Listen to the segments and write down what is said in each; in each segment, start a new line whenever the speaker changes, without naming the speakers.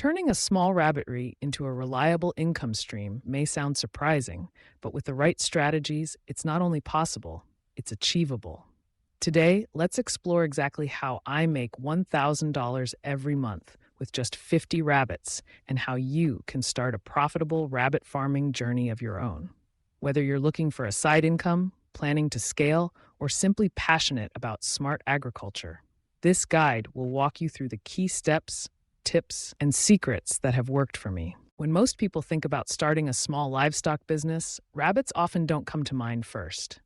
Turning a small rabbitry into a reliable income stream may sound surprising, but with the right strategies, it's not only possible, it's achievable. Today, let's explore exactly how I make $1,000 every month with just 50 rabbits and how you can start a profitable rabbit farming journey of your own. Whether you're looking for a side income, planning to scale, or simply passionate about smart agriculture, this guide will walk you through the key steps, tips, and secrets that have worked for me. When most people think about starting a small livestock business, rabbits often don't come to mind first.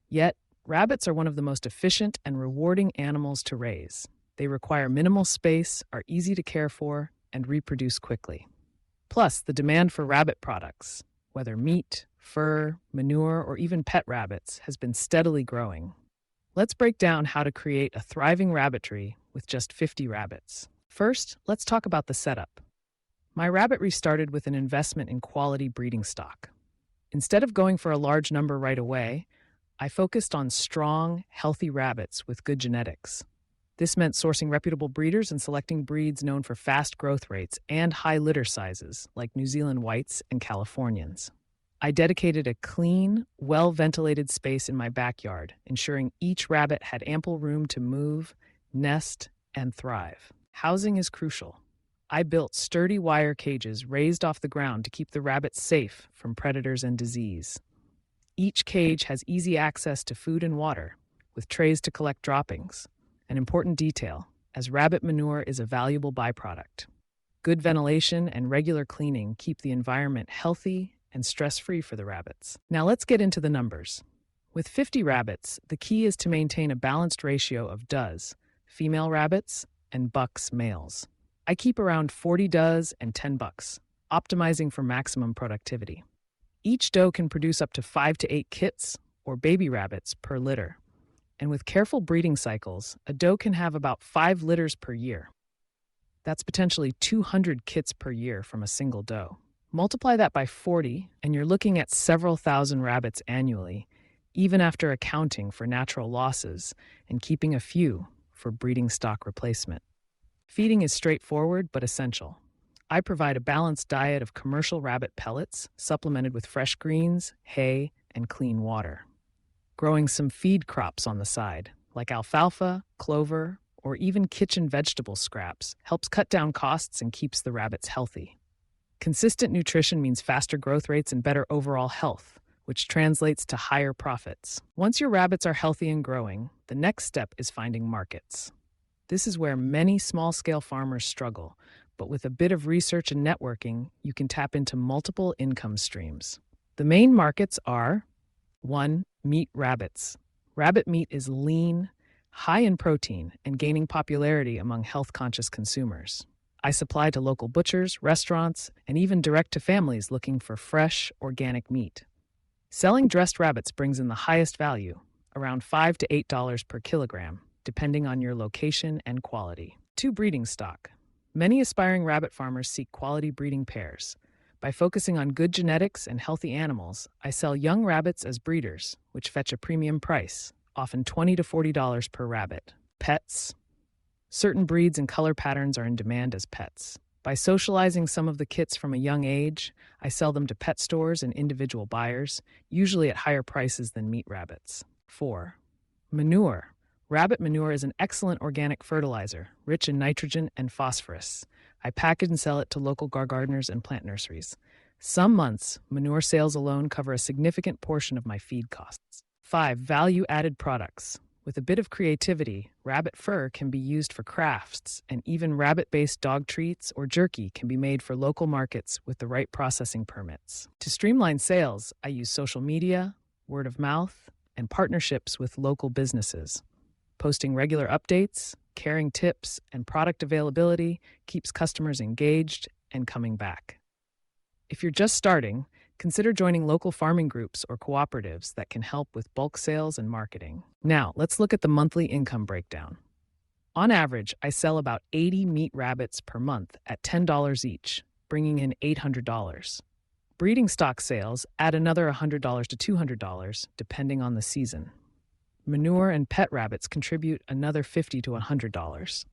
Yet, rabbits are one of the most efficient and rewarding animals to raise. They require minimal space, are easy to care for, and reproduce quickly. Plus, the demand for rabbit products, whether meat, fur, manure, or even pet rabbits, has been steadily growing. Let's break down how to create a thriving rabbitry with just 50 rabbits. First, let's talk about the setup. My rabbitry started with an investment in quality breeding stock. Instead of going for a large number right away, I focused on strong, healthy rabbits with good genetics. This meant sourcing reputable breeders and selecting breeds known for fast growth rates and high litter sizes, like New Zealand Whites and Californians. I dedicated a clean, well-ventilated space in my backyard, ensuring each rabbit had ample room to move, nest, and thrive. Housing is crucial. I built sturdy wire cages raised off the ground to keep the rabbits safe from predators and disease. Each cage has easy access to food and water, with trays to collect droppings. An important detail, as rabbit manure is a valuable byproduct. Good ventilation and regular cleaning keep the environment healthy and stress-free for the rabbits. Now let's get into the numbers. With 50 rabbits, the key is to maintain a balanced ratio of does, female rabbits, and bucks, males. I keep around 40 does and 10 bucks, optimizing for maximum productivity. Each doe can produce up to 5 to 8 kits, or baby rabbits, per litter. And with careful breeding cycles, a doe can have about 5 litters per year. That's potentially 200 kits per year from a single doe. Multiply that by 40, and you're looking at several thousand rabbits annually, even after accounting for natural losses and keeping a few for breeding stock replacement. Feeding is straightforward but essential. I provide a balanced diet of commercial rabbit pellets, supplemented with fresh greens, hay, and clean water. Growing some feed crops on the side, like alfalfa, clover, or even kitchen vegetable scraps, helps cut down costs and keeps the rabbits healthy. Consistent nutrition means faster growth rates and better overall health, which translates to higher profits. Once your rabbits are healthy and growing, the next step is finding markets. This is where many small-scale farmers struggle, but with a bit of research and networking, you can tap into multiple income streams. The main markets are 1. Meat rabbits. Rabbit meat is lean, high in protein, and gaining popularity among health-conscious consumers. I supply to local butchers, restaurants, and even direct to families looking for fresh, organic meat. Selling dressed rabbits brings in the highest value, around $5 to $8 per kilogram, depending on your location and quality. 2. Breeding stock. Many aspiring rabbit farmers seek quality breeding pairs. By focusing on good genetics and healthy animals, I sell young rabbits as breeders, which fetch a premium price, often $20 to $40 per rabbit. Pets. Certain breeds and color patterns are in demand as pets. By socializing some of the kits from a young age, I sell them to pet stores and individual buyers, usually at higher prices than meat rabbits. 4. Manure. Rabbit manure is an excellent organic fertilizer, rich in nitrogen and phosphorus. I package and sell it to local gardeners and plant nurseries. Some months, manure sales alone cover a significant portion of my feed costs. 5. Value-added products. With a bit of creativity, rabbit fur can be used for crafts, and even rabbit-based dog treats or jerky can be made for local markets with the right processing permits. To streamline sales, I use social media, word of mouth, and partnerships with local businesses. Posting regular updates, caring tips, and product availability keeps customers engaged and coming back. If you're just starting, consider joining local farming groups or cooperatives that can help with bulk sales and marketing. Now, let's look at the monthly income breakdown. On average, I sell about 80 meat rabbits per month at $10 each, bringing in $800. Breeding stock sales add another $100 to $200, depending on the season. Manure and pet rabbits contribute another $50 to $100.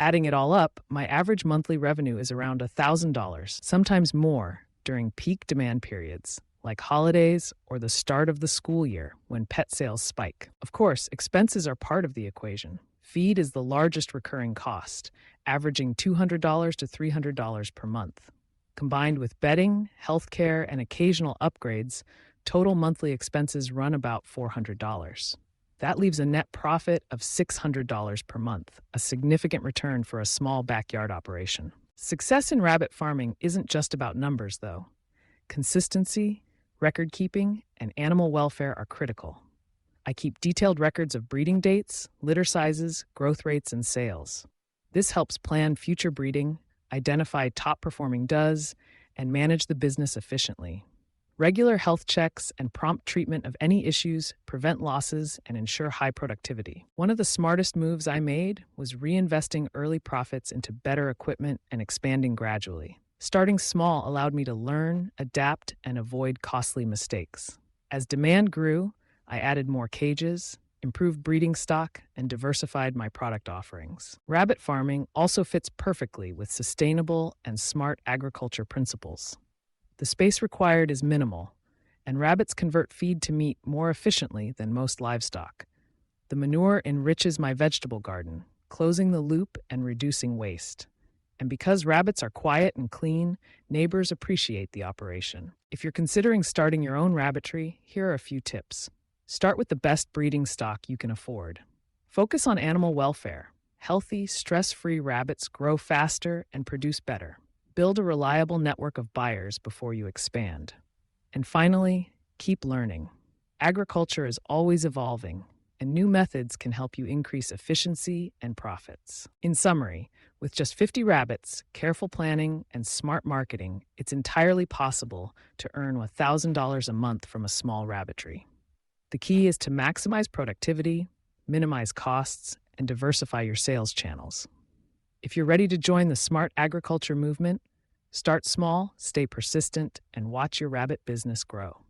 Adding it all up, my average monthly revenue is around $1,000, sometimes more, during peak demand periods, like holidays or the start of the school year when pet sales spike. Of course, expenses are part of the equation. Feed is the largest recurring cost, averaging $200 to $300 per month. Combined with bedding, healthcare, and occasional upgrades, total monthly expenses run about $400. That leaves a net profit of $600 per month, a significant return for a small backyard operation. Success in rabbit farming isn't just about numbers, though. Consistency, record keeping, and animal welfare are critical. I keep detailed records of breeding dates, litter sizes, growth rates, and sales. This helps plan future breeding, identify top-performing does, and manage the business efficiently. Regular health checks and prompt treatment of any issues prevent losses and ensure high productivity. One of the smartest moves I made was reinvesting early profits into better equipment and expanding gradually. Starting small allowed me to learn, adapt, and avoid costly mistakes. As demand grew, I added more cages, improved breeding stock, and diversified my product offerings. Rabbit farming also fits perfectly with sustainable and smart agriculture principles. The space required is minimal, and rabbits convert feed to meat more efficiently than most livestock. The manure enriches my vegetable garden, closing the loop and reducing waste. And because rabbits are quiet and clean, neighbors appreciate the operation. If you're considering starting your own rabbitry, here are a few tips. Start with the best breeding stock you can afford. Focus on animal welfare. Healthy, stress-free rabbits grow faster and produce better. Build a reliable network of buyers before you expand. And finally, keep learning. Agriculture is always evolving, and new methods can help you increase efficiency and profits. In summary, with just 50 rabbits, careful planning, and smart marketing, it's entirely possible to earn $1,000 a month from a small rabbitry. The key is to maximize productivity, minimize costs, and diversify your sales channels. If you're ready to join the smart agriculture movement, start small, stay persistent, and watch your rabbit business grow.